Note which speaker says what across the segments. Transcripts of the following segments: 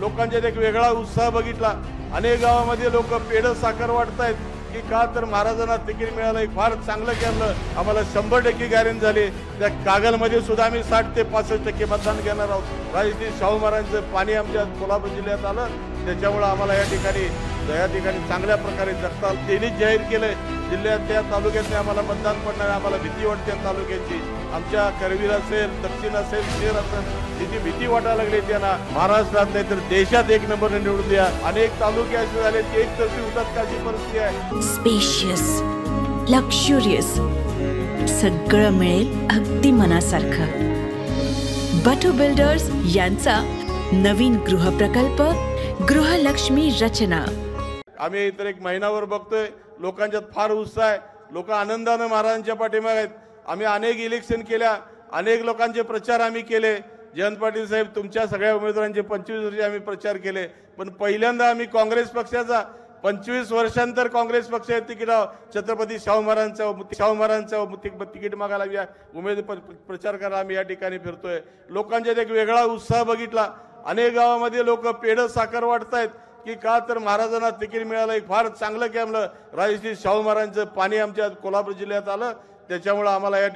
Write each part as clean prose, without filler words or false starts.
Speaker 1: लोकांच्यात एक वेगळा उत्साह बघितला। अनेक गावामध्ये लोक पेढ साखर वाटतायत की का तर महाराजांना तिकीट मिळालं, एक फार चांगलं केलं, आम्हाला 100% गॅरंटी झाली। त्या कागलमध्ये सुद्धा आम्ही 60 ते 65% मतदान घेणार आहोत। राजश्री शाहू महाराजांचं पाणी आमच्या कोल्हापूर जिल्ह्यात आलं, त्याच्यामुळे आम्हाला या ठिकाणी चांगल्या प्रकारे जगताल त्यांनी जाहीर केलंय। जिल्ह्यातल्या तालुक्यातले आम्हाला मतदान पडणार, आम्हाला भीती वाटते तालुक्याची। आमच्या करवीर असेल, दक्षिण असेल, शहर असेल, तिची भीती वाटायला लागली। त्यांना महाराष्ट्रात नाही तर देशात एक नंबरने निवडून द्या। अनेक तालुके असे झाले की एकतर्फी होतात का अशी परिस्थिती आहे।
Speaker 2: स्पेशियस, लक्झुरियस, सगळं मिळेल अगदी मनासारखं। बटू बिल्डर्स यांचा नवीन गृहप्रकल्प गृहलक्ष्मी रचना।
Speaker 1: आम्ही इतर एक महिनाभर बघतोय, लोकांच्यात फार उत्साह आहे, लोक आनंदाने महाराजांच्या पाठीमागे आहेत। आम्ही अनेक इलेक्शन केल्या, अनेक लोकांचे प्रचार आम्ही केले। जयंत पाटील साहेब, तुमच्या सगळ्या उमेदवारांचे 25 वर्ष आम्ही प्रचार केले, पण पहिल्यांदा आम्ही काँग्रेस पक्षाचा 25 वर्षांतर काँग्रेस पक्षाच्या तिकीटावर छत्रपती शाहू महाराजांचा तिकीट मागायला प्रचार करायला आम्ही या ठिकाणी फिरतोय। लोकांच्यात एक वेगळा उत्साह बघितला। अनेक गावामध्ये लोक पेढ साखर वाटतायत की का तर महाराजांना तिकीट मिळालं, एक फार चांगलं केलं, राजश्री शाहू महाराजांचं पाणी आमच्या कोल्हापूर जिल्ह्यात आलं, त्याच्यामुळे आम्हाला या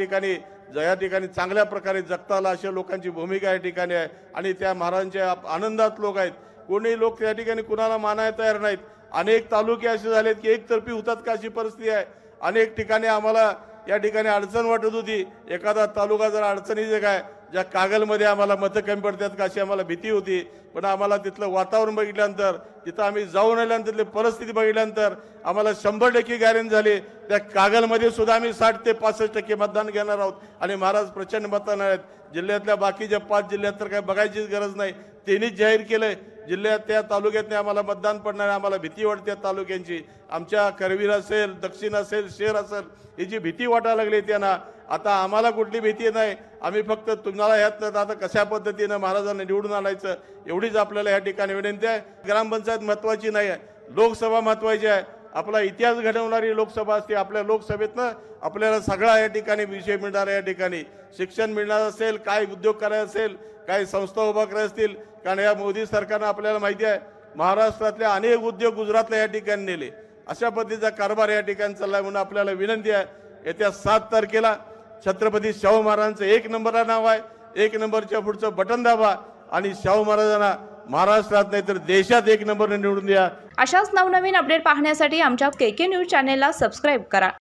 Speaker 1: ठिकाणी चांगल्या प्रकारे जगता आलं, अशा लोकांची भूमिका या ठिकाणी आहे। आणि त्या महाराजांच्या आनंदात लोक आहेत। कोणी लोक त्या ठिकाणी कुणाला मानायला तयार नाहीत। अनेक तालुके असे झालेत की एकतर्फी होतात का अशी परिस्थिती आहे। अनेक ठिकाणी आम्हाला या ठिकाणी अडचण वाटत होती, एखादा तालुका जर अडचणीचे काय, ज्या कागलमध्ये आम्हाला मतं कमी पडतात का अशी आम्हाला भीती होती। पण आम्हाला तिथलं वातावरण बघितल्यानंतर, तिथं आम्ही जाऊन आल्यानंतर तिथली परिस्थिती बघितल्यानंतर आम्हाला 100% गॅरंटी झाली। त्या कागलमध्ये सुद्धा आम्ही 60 ते 65% मतदान घेणार आहोत आणि महाराज प्रचंड मतदान आहेत। जिल्ह्यातल्या बाकीच्या 5 जिल्ह्यात तर काही बघायचीच गरज नाही, त्यांनीच जाहीर केलंय। जिल्ह्यात त्या तालुक्यातने आम्हाला मतदान पडणार, आम्हाला भीती वाटते तालुक्यांची। आमच्या करवीर असेल, दक्षिण असेल, शहर असेल, याची भीती वाटायला लागली त्यांना। आता आम्हाला कुठली भीती नाही, आम्ही फक्त तुम्हाला यात आता कशा पद्धतीनं महाराजांना निवडून आणायचं एवढीच आपल्याला या ठिकाणी विनंती आहे। ग्रामपंचायत महत्वाची नाही आहे, लोकसभा महत्वाची आहे। आपला इतिहास घडवणारी लोकसभा असते। आपल्या लोकसभेतनं आपल्याला सगळा या ठिकाणी विषय मिळणार, या ठिकाणी शिक्षण मिळणार असेल, काय उद्योग करायचा असेल, काय संस्था उभा करायच्या असतील। कारण या मोदी सरकारनं आपल्याला माहिती आहे, महाराष्ट्रातले अनेक उद्योग गुजरातला या ठिकाणी नेले, अशा पद्धतीचा कारभार या ठिकाणी चाललाय। म्हणून आपल्याला विनंती आहे, येत्या 7 तारखेला छत्रपती शाहू महाराजांचं 1 नंबरला नाव आहे, 1 नंबरच्या पुढचं बटन दाबा आणि शाहू महाराजांना महाराष्ट्रात नाही तर देशात 1 नंबरने निवडून द्या।
Speaker 3: अशाच नवनवीन अपडेट पाहण्यासाठी आमच्या KK न्यूज चॅनेलला सबस्क्राईब करा।